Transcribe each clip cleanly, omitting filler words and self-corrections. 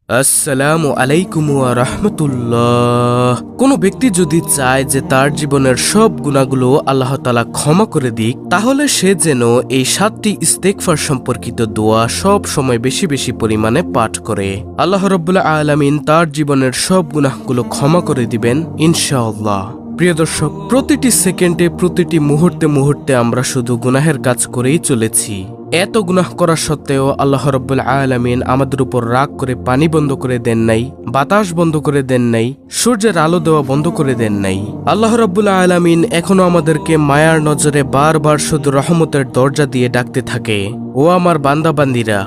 আসসালামু আলাইকুম ওয়া রাহমাতুল্লাহ। কোনো ব্যক্তি যদি চায় যে তার জীবনের সব গুনাহগুলো আল্লাহ তাআলা ক্ষমা করে দিক, তাহলে সে যেন এই 7টি ইস্তেগফার সম্পর্কিত দোয়া সব সময় বেশি বেশি পরিমাণে পাঠ করে। আল্লাহ রাব্বুল আলামিন তার জীবনের সব গুনাহগুলো ক্ষমা করে দিবেন ইনশাআল্লাহ। প্রিয় দর্শক, প্রতিটি সেকেন্ডে প্রতিটি মুহূর্তে মুহূর্তে আমরা শুধু গুনাহের কাজ করেই চলেছি। এত গুনাহ করা সত্ত্বেও আল্লাহ রাব্বুল আলামিন আমাদের উপর রাগ করে পানি বন্ধ করে দেন নাই, বাতাস বন্ধ করে দেন নাই, সূর্যের আলো দেওয়া বন্ধ করে দেন নাই। আল্লাহ রাব্বুল আলামিন এখনো আমাদেরকে মায়ার নজরে বারবার শুধু রহমতের দরজা দিয়ে ডাকতে থাকে, ও আমার বান্দা বান্দিরা,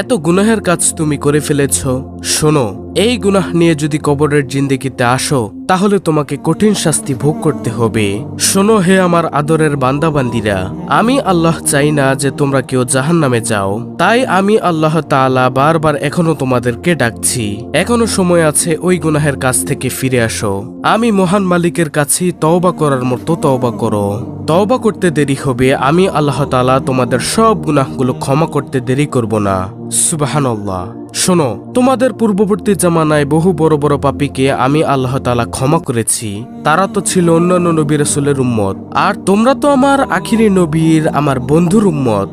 এত গুনাহের কাজ তুমি করে ফেলেছ, শোনো, এই গুনাহ নিয়ে যদি কবরের জিন্দেগিতে আসো তাহলে তোমাকে কঠিন শাস্তি ভোগ করতে হবে। শোনো হে আমার আদরের বান্দাবান্দিরা, আমি আল্লাহ চাই না যে তোমরা কেউ জাহান্নামে যাও, তাই আমি আল্লাহ তাআলা বারবার এখনো তোমাদেরকে ডাকছি। এখনো সময় আছে ওই গুনাহের কাছ থেকে ফিরে আসো। আমি মহান মালিকের কাছেই তওবা করার মতো তওবা করো। তওবা করতে দেরি হবে, আমি আল্লাহ তাআলা তোমাদের সব গুনাহগুলো ক্ষমা করতে দেরি করব না। সুবহানাল্লাহ। শোনো, তোমাদের পূর্ববর্তী জামানায় বহু বড় বড় পাপীকে আমি আল্লাহ তাআলা ক্ষমা করেছি। তারা তো ছিল অন্যান্য নবী রাসূলের উম্মত, আর তোমরা তো আমার আখিরি নবীর, আমার বন্ধুর উম্মত।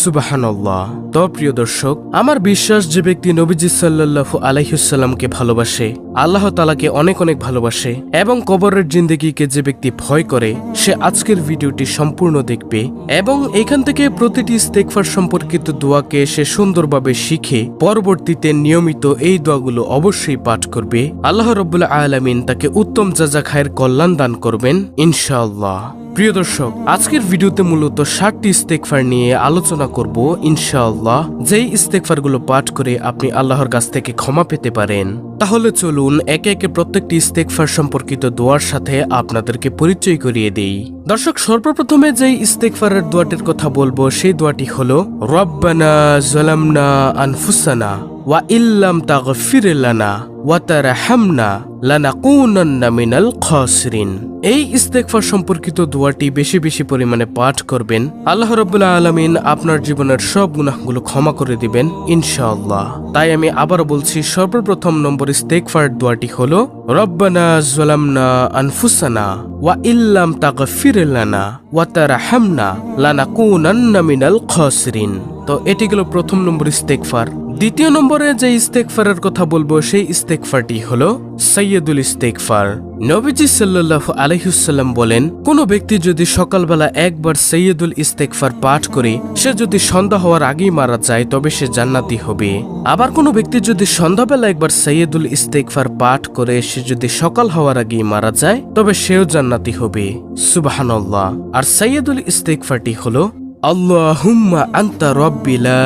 সুবহানাল্লাহ। তো প্রিয় দর্শক, আমার বিশ্বাস যে ব্যক্তি নবীজি সাল্লাল্লাহু আলাইহি ওয়াসাল্লামকে ভালোবাসে, আল্লাহ তাআলাকে অনেক অনেক ভালোবাসে এবং কবরের জিন্দেগিকে যে ব্যক্তি ভয় করে, সে আজকের ভিডিওটি সম্পূর্ণ দেখবে এবং এখান থেকে প্রতিটি ইস্তেগফার সম্পর্কিত দোয়াকে সে সুন্দরভাবে শিখে পরবর্তীতে নিয়মিত এই দোয়াগুলো অবশ্যই পাঠ করবে। আল্লাহ রাব্বুল আলামিন তাকে উত্তম জাযা খায়ের কল্যাণ দান করবেন ইনশাআল্লাহ। প্রিয় দর্শক, আজকের ভিডিওতে মূলত 7টি ইস্তেগফার নিয়ে আলোচনা করব ইনশাআল্লাহ, যেই ইস্তেগফারগুলো পাঠ করে আপনি আল্লাহর কাছ থেকে ক্ষমা পেতে পারেন। তাহলে চলুন একে একে প্রত্যেকটি ইস্তেগফার সম্পর্কিত দোয়ার সাথে আপনাদেরকে পরিচয় করিয়ে দেই। দর্শক, সর্বপ্রথমে যেই ইস্তেগফারের দোয়াটির কথা বলবো সেই দোয়াটি হলো রব্বানা যালামনা আনফুসানা ওয়া ইল্লাম তাগফির লানা ওয়া তারহামনা লানাকুনান্না মিনাল খাসিরিন। এই ইস্তেগফার সম্পর্কিত দোয়াটি বেশি বেশি পরিমাণে পাঠ করবেন। আল্লাহ রাব্বুল আলামিন আপনার জীবনের সব গুনাহগুলো ক্ষমা করে দিবেন ইনশাআল্লাহ। তাই আমি আবারও বলছি, সর্বপ্রথম নম্বর ইস্তেগফার দোয়াটি হলো রব্বানা যালামনা আনফুসানা ওয়া ইল্লাম তাগফির লানা ওয়া তারহামনা লানাকুনান্না মিনাল খাসিরিন। তো এটি হলো প্রথম নম্বর ইস্তেগফার। দ্বিতীয় নম্বরে যে ইস্তেগফারের কথা বলবো সেই ইস্তেগফারটি হলো সাইয়্যিদুল ইস্তেগফার। নবীজি সাল্লাল্লাহু আলাইহি ওয়াসাল্লাম বলেন, কোন ব্যক্তি যদি সকালবেলা একবার সাইয়্যিদুল ইস্তেগফার পাঠ করে সে যদি সন্ধ্যা হওয়ার আগেই মারা যায় তবে সে জান্নাতি হবে। আবার কোন ব্যক্তি যদি সন্ধ্যাবেলা একবার সাইয়্যিদুল ইস্তেগফার পাঠ করে সে যদি সকাল হওয়ার আগেই মারা যায় তবে সেও জান্নাতি হবে। সুবহানাল্লাহ। আর সাইয়্যিদুল ইস্তেগফারটি হলো আল্লাহুম্মা আনতা রাব্বি লা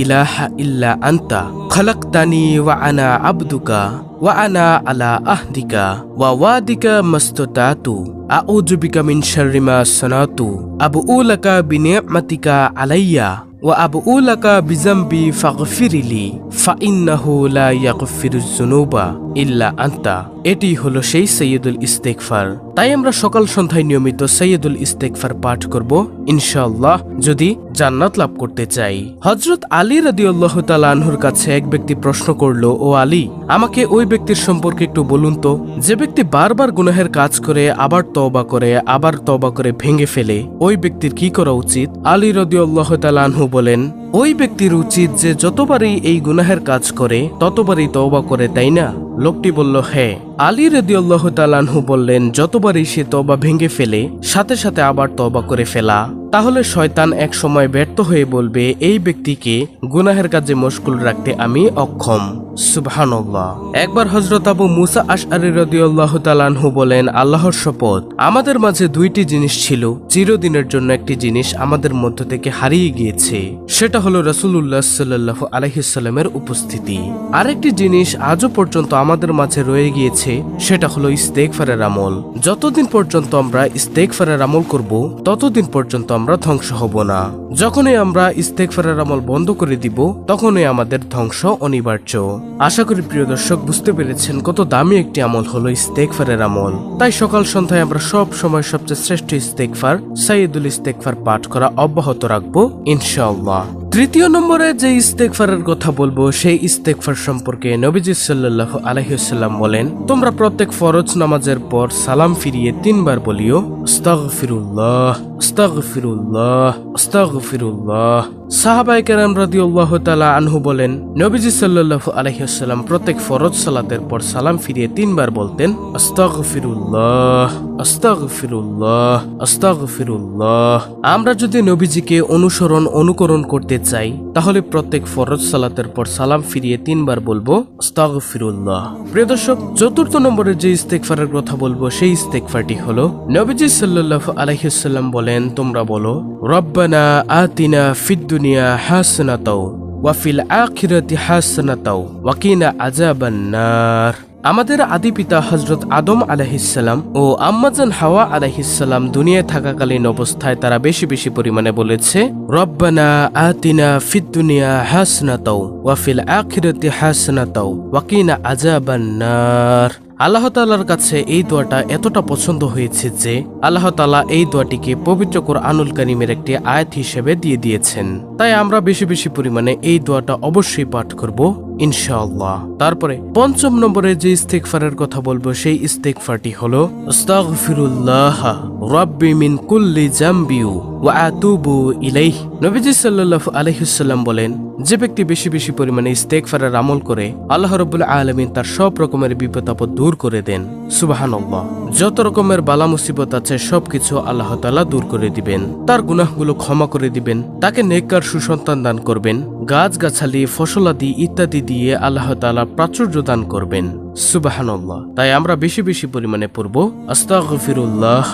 ইলাহা ইল্লা আনতা খালাকতানি ওয়া আনা আবদুকা ওয়া আনা আলা আহদিকা ওয়া ওয়াদিকা মাস্তাতাতু আউযু বিকা মিন শাররি মা সানাতু আবউ লাকা বিনি'মাতিকা আলাইয়া ওয়া আবউ লাকা বিযামবি ফাগফিরলি ফাইন্নাহু লা ইয়াগফিরুয যুনুবা ইল্লা আনতা। এটি হলো সেই সাইয়্যিদুল ইস্তেগফার। তাই আমরা সকাল সন্ধ্যায় নিয়মিত সাইয়্যিদুল ইস্তেগফার পাঠ করব ইনশাআল্লাহ, যদি জান্নাত লাভ করতে চাই। হযরত আলী রাদিয়াল্লাহু তাআলা আনহুর কাছে এক ব্যক্তি প্রশ্ন করলো, ও আলী, আমাকে ওই ব্যক্তির সম্পর্কে একটু বলুন তো, যে ব্যক্তি বারবার গুনাহের কাজ করে আবার তওবা করে আবার তওবা করে ভেঙে ফেলে, ওই ব্যক্তির কি করা উচিত? আলী রাদিয়াল্লাহু তাআলা আনহু বলেন, ওই ব্যক্তির উচিত যে যতবারই এই গুনাহের কাজ করে ততবারই তওবা করে, তাই না? লোকটি বলল, হ্যাঁ। আলী রাদিয়াল্লাহু তাআলা আনহু বললেন, যতবারই সে তওবা ভেঙে ফেলে সাথে সাথে আবার তওবা করে ফেলা, তাহলে শয়তান এক সময় ব্যর্থ হয়ে বলবে, এই ব্যক্তিকে গুনাহের কাজে মশগুল রাখতে আমি অক্ষম। সুবহানাল্লাহ। একবার হযরত আবু মুসা আশআরী রাদিয়াল্লাহু তাআলা আনহু বলেন, আল্লাহর শপথ, আমাদের মাঝে দুইটি জিনিস ছিল, চিরদিনের জন্য একটি জিনিস আমাদের মধ্য থেকে হারিয়ে গিয়েছে, সেটা হলো রাসূলুল্লাহ সাল্লাল্লাহু আলাইহি ওয়াসাল্লামের উপস্থিতি। আরেকটি জিনিস আজও পর্যন্ত আমাদের মাঝে রয়ে গিয়েছে, সেটা হলো ইস্তেগফারের আমল। যতদিন পর্যন্ত আমরা ইস্তেগফারের আমল করব ততদিন পর্যন্ত আমরা ধ্বংস হব না। যখনই আমরা ইস্তেগফারের আমল বন্ধ করে দিব তখনই আমাদের ধ্বংস অনিবার্য। আশা করি প্রিয় দর্শক বুঝতে পেরেছেন কত দামি একটি আমল হলো ইস্তেগফারের আমল। তাই সকাল সন্ধ্যায় আমরা সব সময় সবচেয়ে শ্রেষ্ঠ ইস্তেগফার সাইয়্যিদুল ইস্তেগফার পাঠ করা অব্যাহত রাখবো ইনশাআল্লাহ। তৃতীয় নম্বরে যে ইস্তেগফারের কথা বলবো সেই ইস্তেগফার সম্পর্কে নবীজি সাল্লাল্লাহু আলাইহি ওয়াসাল্লাম বলেন, তোমরা প্রত্যেক ফরজ নামাজের পর সালাম ফিরিয়ে 3 বার বলিও, আস্তাগফিরুল্লাহ আস্তাগফিরুল্লাহ আস্তাগফিরুল্লাহ। সাহাবায়ে কেরাম রাদিয়াল্লাহু তাআলা আনহু বলেন, নবীজি সাল্লাল্লাহু আলাইহি ওয়াসাল্লাম প্রত্যেক ফরজ সালাতের পর সালাম ফিরিয়ে 3 বার বলতেন, আস্তাগফিরুল্লাহ আস্তাগফিরুল্লাহ আস্তাগফিরুল্লাহ। আমরা যদি নবীজিকে অনুকরণ করতে চাই তাহলে প্রত্যেক ফরজ সালাতের পর সালাম ফিরিয়ে 3 বার বলবো, আস্তাগফিরুল্লাহ। প্রিয় দর্শক, চতুর্থ নম্বরে যে ইস্তেগফারের কথা বলবো সেই ইস্তেগফারটি হলো, নবীজি সাল্লাল্লাহু আলাইহি ওয়াসাল্লাম বলেন, তোমরা বলো, রব্বানা আতিনা ফিদ দুনিয়া হাসানাতাও ওয়া ফিল আখিরাতি হাসানাতাও ওয়া কিনা আযাবান নার। আমাদের আদি পিতা হযরত আদম আলাইহিসসালাম ও আম্মাজান হাওয়া আলাইহিসসালাম দুনিয়ায় থাকাকালীন অবস্থায় তারা বেশি বেশি পরিমাণে বলেছে, রব্বানা আতিনা ফিদ দুনিয়া হাসানাতাও ওয়া ফিল আখিরাতি হাসানাতাও ওয়া কিনা আযাবান নার। আল্লাহ তাআলার কাছে এই দোয়াটা এতটা পছন্দ হয়েছে যে আল্লাহ তাআলা এই দোয়াটিকে পবিত্র কোরআনুল কারীমের একটি আয়াত হিসেবে দিয়ে দিয়েছেন। তাই আমরা বেশি বেশি পরিমাণে এই দোয়াটা অবশ্যই পাঠ করব ইনশাআল্লাহ। তারপরে পঞ্চম নম্বরে যে ইস্তেগফারের কথা বলবো সেই ইস্তেগফারটি হলো, আস্তাগফিরুল্লাহ রাব্বি মিন কুল্লি জামবি ওয়া আতুবু ইলাইহি। নবীজি সাল্লাল্লাহু আলাইহি ওয়াসাল্লাম বলেন, যে ব্যক্তি বেশি বেশি পরিমাণে ইস্তেগফারের আমল করে আল্লাহ রাব্বুল আলামিন তার সব রকমের বিপদ আপদ দূর করে দেন। সুবহানাল্লাহ। যত রকমের বালা মুসিবত আছে সবকিছু আল্লাহ তাআলা দূর করে দিবেন, তার গুনাহগুলো ক্ষমা করে দিবেন, তাকে নেককার সুসন্তান দান করবেন, গাছগাছালি ফসলাদি ইত্যাদি দিয়ে আল্লাহ তাআলা প্রাচুর্য দান করবেন। সুবহানাল্লাহ। তাই আমরা বেশি বেশি পরিমাণে পড়ব, আস্তাগফিরুল্লাহ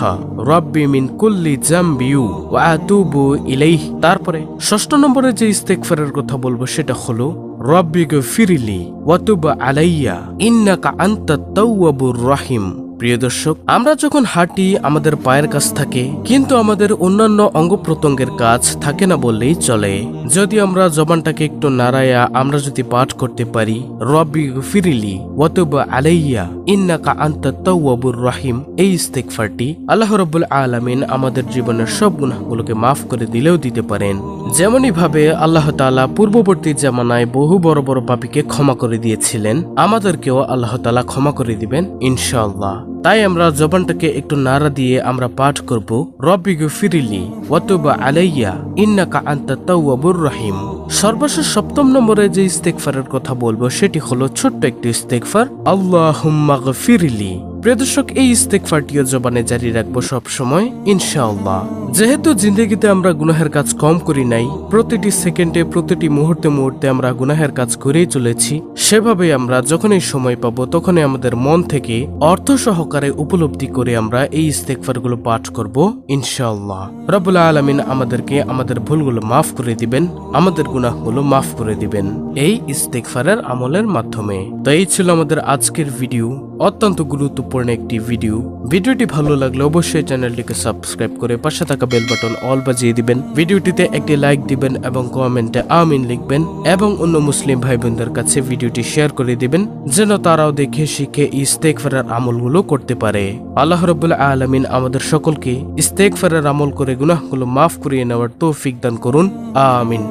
রাব্বি মিন কুল্লি জামবি ওয়া আতুবু ইলাইহি। তারপরে ষষ্ঠ নম্বরে যে ইস্তেগফারের কথা বলবো সেটা হলো, রাব্বি গফিরলি ওয়া তুব আলাইয়া ইন্নাকা আনতাত তাওয়াবুর রহিম। প্রিয় দর্শক, আমরা যখন হাঁটি আমাদের পায়ের কাজ থাকে কিন্তু আমাদের অন্যান্য অঙ্গ প্রত্যঙ্গের কাজ থাকে না বললেই চলে। যদি আমরা জবানটাকে একটু নাড়ায়া আমরা যদি পাঠ করতে পারি, রব্বি গফিরলি ওয়া তুব আলাইয়া ইন্নাকা আনতাত তাওয়াবুর রহিম, এই ইস্তেগফারটি আল্লাহ রাব্বুল আলামিন আমাদের জীবনের সব গুনাহগুলোকে মাফ করে দিলেও দিতে পারেন। যেমনই ভাবে আল্লাহ তাআলা পূর্ববর্তী জামানায় বহু বড় বড় পাপীকে ক্ষমা করে দিয়েছিলেন, আমাদেরকেও আল্লাহ তাআলা ক্ষমা করে দিবেন ইনশাআল্লাহ। তাই আমরা জবানটাকে একটু নাড়া দিয়ে আমরা পাঠ করব, রব্বি গফিরলি ওয়া তুব আলাইয়া ইন্নাকা আনতাত তাওয়াবুর রহিম। সর্বশেষ সপ্তম নম্বরে যে ইস্তেগফারের কথা বলবো সেটি হলো ছোট্ট একটি ইস্তেগফার, আল্লাহুম্মা গফিরলি। প্রিয় দর্শক, এই ইস্তেগফারটিও জবানে জারি রাখবো সব সময় ইনশাআল্লাহ। যেহেতু জিন্দেগিতে আমরা গুনাহের কাজ কম করি নাই, প্রতিটি সেকেন্ডে প্রতিটি মুহূর্তে মুহূর্তে আমরা গুনাহের কাজ করেই চলেছি, সেভাবে আমরা যখনই সময় পাবো তখনই আমাদের মন থেকে অর্থ সহকারে উপলব্ধি করে আমরা এই ইস্তেগফারগুলো পাঠ করব ইনশাআল্লাহ। রব্বুল আলামিন আমাদেরকে আমাদের ভুলগুলো মাফ করে দিবেন, আমাদের গুনাহগুলো মাফ করে দিবেন এই ইস্তেগফারের আমলের মাধ্যমে। তো এই ছিল আমাদের আজকের ভিডিও, অত্যন্ত গুরুত্বপূর্ণ একটি ভিডিও। ভিডিওটি ভালো লাগলে অবশ্যই চ্যানেলটিকে সাবস্ক্রাইব করে পাশে থাকা বেল বাটন অল বাজিয়ে দিবেন, ভিডিওটিতে একটি লাইক দিবেন এবং কমেন্টে আমিন লিখবেন এবং অন্য মুসলিম ভাই বোনদের কাছে ভিডিওটি শেয়ার করে দিবেন যেন তারাও দেখে শিখে ইস্তেগফারের আমলগুলো করতে পারে। আল্লাহ রাব্বুল আলামিন আমাদের সকলকে ইস্তেগফারের আমল করে গুনাহগুলো মাফ করিয়ে নেওয়ার তৌফিক দান করুন, আমিন।